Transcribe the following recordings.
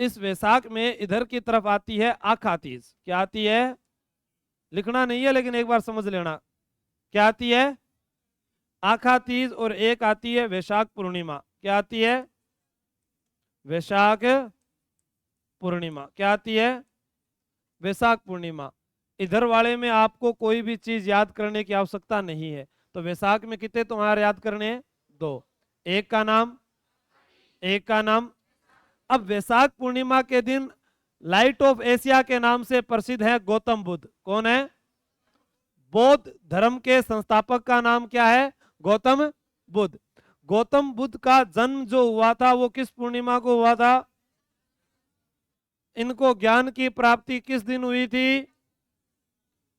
इस वैशाख में इधर की तरफ आती है आखा तीज। क्या आती है? लिखना नहीं है लेकिन एक बार समझ लेना। क्या आती है? आखा तीज। और एक आती है वैशाख पूर्णिमा। क्या आती है? वैशाख पूर्णिमा। क्या आती है? वैशाख पूर्णिमा। इधर वाले में आपको कोई भी चीज याद करने की आवश्यकता नहीं है। तो वैशाख में कितने तुम्हारे याद करने हैं? दो। एक का नाम, एक का नाम। अब वैशाख पूर्णिमा के दिन लाइट ऑफ एशिया के नाम से प्रसिद्ध है गौतम बुद्ध। कौन है? बौद्ध धर्म के संस्थापक का नाम क्या है? गौतम बुद्ध। गौतम बुद्ध का जन्म जो हुआ था वो किस पूर्णिमा को हुआ था? इनको ज्ञान की प्राप्ति किस दिन हुई थी?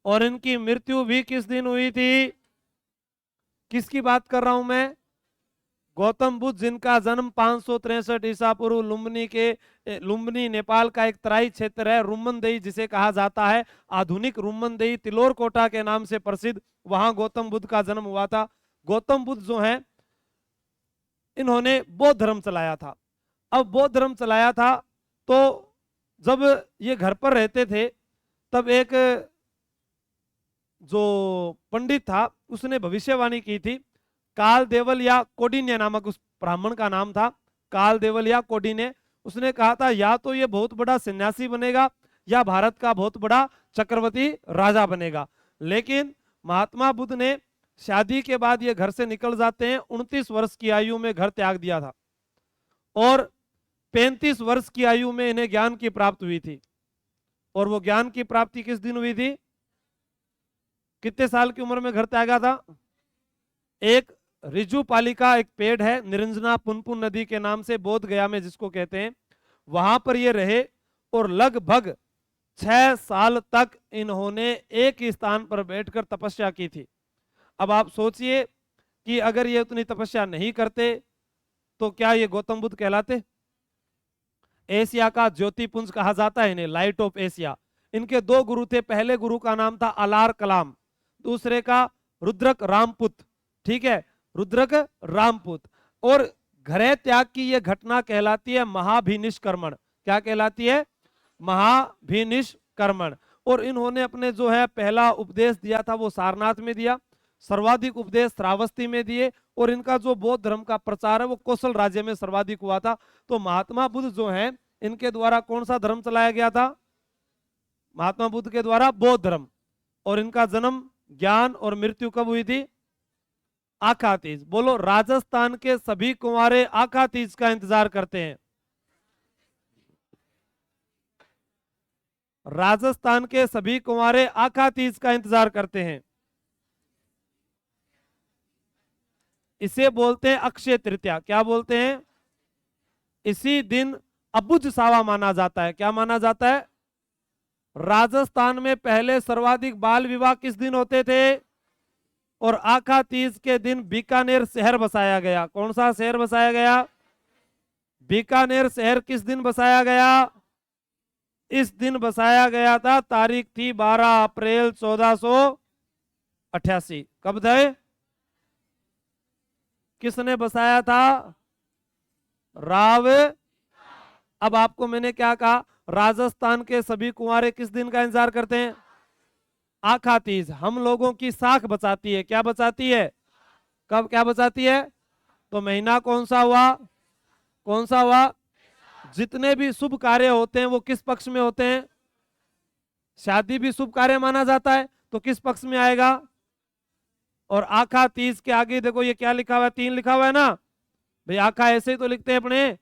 और इनकी मृत्यु भी किस दिन हुई थी? किसकी बात कर रहा हूं मैं? गौतम बुद्ध जिनका जन्म 563 ईसा पूर्व लुम्बिनी नेपाल का एक तराई क्षेत्र है, रुमनदेही जिसे कहा जाता है, आधुनिक रुमनदेही तिलोर कोटा के नाम से प्रसिद्ध, वहां गौतम बुद्ध का जन्म हुआ था। गौतम बुद्ध जो है इन्होंने बौद्ध धर्म चलाया था। अब बौद्ध धर्म चलाया था तो जब ये घर पर रहते थे तब एक जो पंडित था उसने भविष्यवाणी की थी। काल देवल या कोडिन्य नामक उस ब्राह्मण का नाम था, काल देवल या कोडिन्य। उसने कहा था या तो ये बहुत बड़ा सन्यासी बनेगा या भारत का बहुत बड़ा चक्रवर्ती राजा बनेगा। लेकिन महात्मा बुद्ध ने शादी के बाद ये घर से निकल जाते हैं, 29 वर्ष की आयु में घर त्याग दिया था और 35 वर्ष की आयु में इन्हें ज्ञान की प्राप्ति हुई थी। और वो ज्ञान की प्राप्ति किस दिन हुई थी? कितने साल की उम्र में घर त्यागा था? एक रिजु पालिका एक पेड़ है निरंजना पुनपुन नदी के नाम से बोध गया में जिसको कहते हैं, वहां पर ये रहे और लगभग 6 साल तक इन्होंने एक ही स्थान पर बैठकर तपस्या की थी। अब आप सोचिए कि अगर ये उतनी तपस्या नहीं करते तो क्या ये गौतम बुद्ध कहलाते? एशिया का ज्योतिपुंज कहा जाता है इन्हें, लाइट ऑफ एशिया। इनके दो गुरु थे, पहले गुरु का नाम था अलार कलाम, दूसरे का रुद्रक रामपुत। ठीक है, रुद्रक रामपुत। और घरे त्याग की यह घटना कहलाती है महाभिनिष्क्रमण। क्या कहलाती है? महाभिनिष्क्रमण। और इन्होंने अपने जो है पहला उपदेश दिया था वो सारनाथ में दिया, सर्वाधिक उपदेश श्रावस्ती में दिए, और इनका जो बौद्ध धर्म का प्रचार है वो कौशल राज्य में सर्वाधिक हुआ था। तो महात्मा बुद्ध जो हैं इनके द्वारा कौन सा धर्म चलाया गया था? महात्मा बुद्ध के द्वारा बौद्ध धर्म। और इनका जन्म, ज्ञान और मृत्यु कब हुई थी? आखा तीज। बोलो, राजस्थान के सभी कुंवारे आखा तीज का इंतजार करते हैं। राजस्थान के सभी कुंवारे आखा तीज का इंतजार करते हैं। इसे बोलते हैं अक्षय तृतीया। क्या बोलते हैं? इसी दिन अबुझ सावा माना जाता है। क्या माना जाता है? राजस्थान में पहले सर्वाधिक बाल विवाह किस दिन होते थे? और आखा तीज के दिन बीकानेर शहर बसाया गया। कौन सा शहर बसाया गया? बीकानेर शहर किस दिन बसाया गया? इस दिन बसाया गया था, तारीख थी 12 अप्रैल 1488। कब थे? किसने बसाया था? राव। अब आपको मैंने क्या कहा? राजस्थान के सभी कुंवारे किस दिन का इंतजार करते हैं? आखा तीज। हम लोगों की साख बचाती है। क्या बचाती है? कब क्या बचाती है? तो महीना कौन सा हुआ? कौन सा हुआ? जितने भी शुभ कार्य होते हैं वो किस पक्ष में होते हैं? शादी भी शुभ कार्य माना जाता है तो किस पक्ष में आएगा? और आखा तीज के आगे देखो ये क्या लिखा हुआ है, 3 लिखा हुआ है ना भाई। आखा ऐसे ही तो लिखते हैं अपने,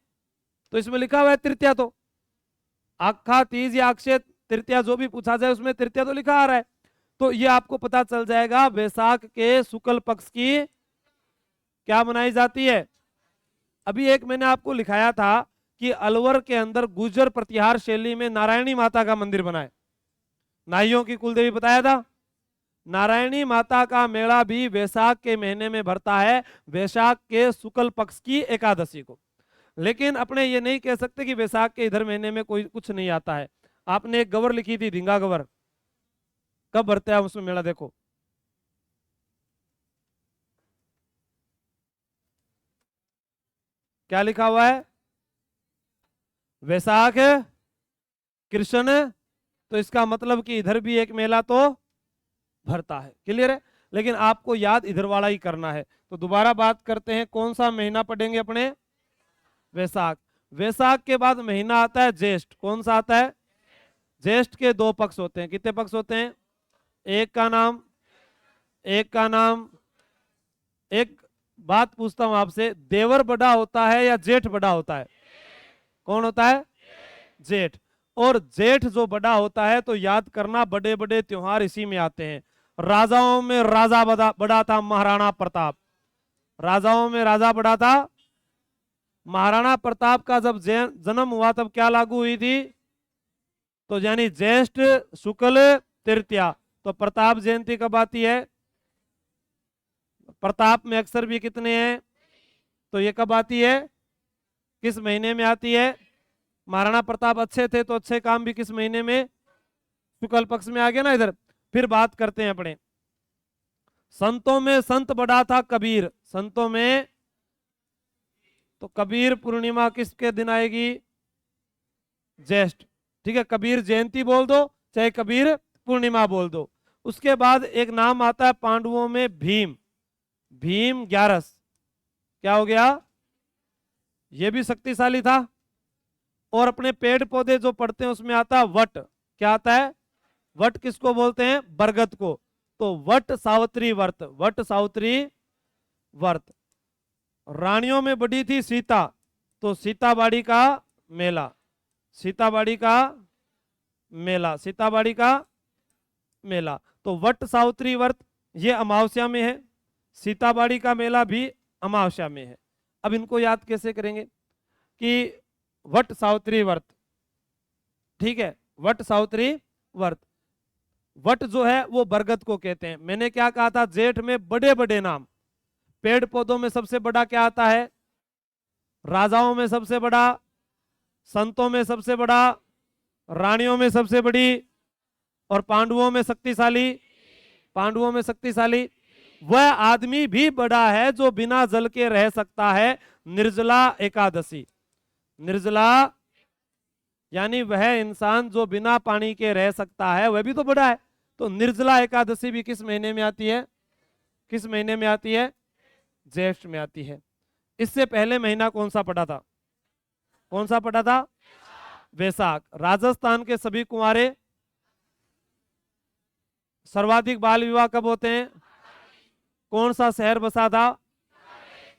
तो इसमें लिखा हुआ है तृतीया। तो आखा तीज या अक्षय तृतीया जो भी पूछा जाए उसमें तृतीया तो लिखा आ रहा है। तो ये आपको पता चल जाएगा वैशाख के शुक्ल पक्ष की क्या मनाई जाती है। अभी एक मैंने आपको लिखाया था कि अलवर के अंदर गुर्जर प्रतिहार शैली में नारायणी माता का मंदिर बना है। नाइयों की कुलदेवी बताया था। नारायणी माता का मेला भी वैशाख के महीने में भरता है, वैशाख के शुक्ल पक्ष की एकादशी को। लेकिन अपने ये नहीं कह सकते कि वैशाख के इधर महीने में कोई कुछ नहीं आता है। आपने एक गवर लिखी थी, धिंगा गवर, कब भरता है उसमें मेला? देखो क्या लिखा हुआ है। वैशाख कृष्ण, तो इसका मतलब कि इधर भी एक मेला तो भरता है। क्लियर है? लेकिन आपको याद इधर वाला ही करना है। तो दोबारा बात करते हैं, कौन सा महीना पढ़ेंगे अपने? वैशाख। वैशाख के बाद महीना आता है ज्येष्ठ। कौन सा आता है? ज्येष्ठ के दो पक्ष होते हैं। कितने पक्ष होते हैं? एक का नाम, एक का नाम। एक बात पूछता हूं आपसे, देवर बड़ा होता है या जेठ बड़ा होता है? कौन होता है? जेठ। और जेठ जो बड़ा होता है तो याद करना, बड़े बड़े त्योहार इसी में आते हैं। राजाओं में राजा बड़ा था महाराणा प्रताप। राजाओं में राजा बड़ा था। महाराणा प्रताप का जब जन्म हुआ तब क्या लागू हुई थी? तो यानी ज्येष्ठ शुक्ल तृतीया। तो प्रताप जयंती कब आती है? प्रताप में अक्षर भी कितने हैं? तो ये कब आती है? किस महीने में आती है? महाराणा प्रताप अच्छे थे तो अच्छे काम भी किस महीने में? शुक्ल पक्ष में आ गया ना इधर। फिर बात करते हैं अपने संतों में। संत बड़ा था कबीर। संतों में तो कबीर पूर्णिमा किसके दिन आएगी? ज्येष्ठ। ठीक है, कबीर जयंती बोल दो चाहे कबीर पूर्णिमा बोल दो। उसके बाद एक नाम आता है पांडवों में, भीम। भीम 11। क्या हो गया? ये भी शक्तिशाली था। और अपने पेड़ पौधे जो पढ़ते हैं उसमें आता है वट। क्या आता है? वट किसको बोलते हैं? बरगद को। तो वट सावित्री व्रत। वट सावित्री व्रत। रानियों में बड़ी थी सीता, तो सीताबाड़ी का मेला। सीताबाड़ी का मेला, सीताबाड़ी का मेला। तो वट सावित्री व्रत ये अमावस्या में है, सीताबाड़ी का मेला भी अमावस्या में है। अब इनको याद कैसे करेंगे कि वट सावित्री व्रत, ठीक है, वट सावित्री व्रत। वट जो है वो बरगद को कहते हैं। मैंने क्या कहा था? जेठ में बड़े बड़े नाम। पेड़ पौधों में सबसे बड़ा क्या आता है? राजाओं में सबसे बड़ा, संतों में सबसे बड़ा, रानियों में सबसे बड़ी, और पांडवों में शक्तिशाली। पांडवों में शक्तिशाली वह आदमी भी बड़ा है जो बिना जल के रह सकता है, निर्जला एकादशी। निर्जला यानी वह इंसान जो बिना पानी के रह सकता है, वह भी तो बड़ा है। तो निर्जला एकादशी भी किस महीने में आती है? किस महीने में आती है? ज्येष्ठ में आती है। इससे पहले महीना कौन सा पड़ा था? कौन सा पड़ा था? वैशाख। राजस्थान के सभी कुंवारे, सर्वाधिक बाल विवाह कब होते हैं? कौन सा शहर बसा था?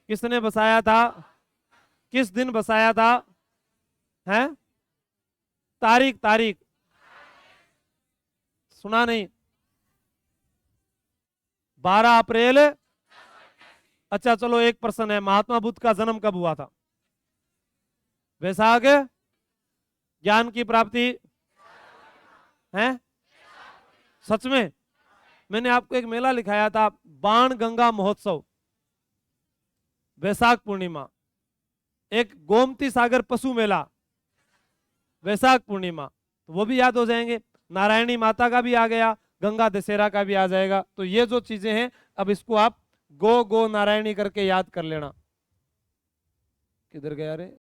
किसने बसाया था? किस दिन बसाया था? हैं? तारीख, तारीख सुना नहीं? 12 अप्रैल। अच्छा चलो, एक प्रश्न है, महात्मा बुद्ध का जन्म कब हुआ था? वैशाख। ज्ञान की प्राप्ति है? सच में? मैंने आपको एक मेला लिखाया था, बाण गंगा महोत्सव, वैशाख पूर्णिमा। एक गोमती सागर पशु मेला, वैशाख पूर्णिमा, तो वो भी याद हो जाएंगे। नारायणी माता का भी आ गया, गंगा दशहरा का भी आ जाएगा। तो ये जो चीजें हैं, अब इसको आप गो गो नारायणी करके याद कर लेना। किधर गया रे?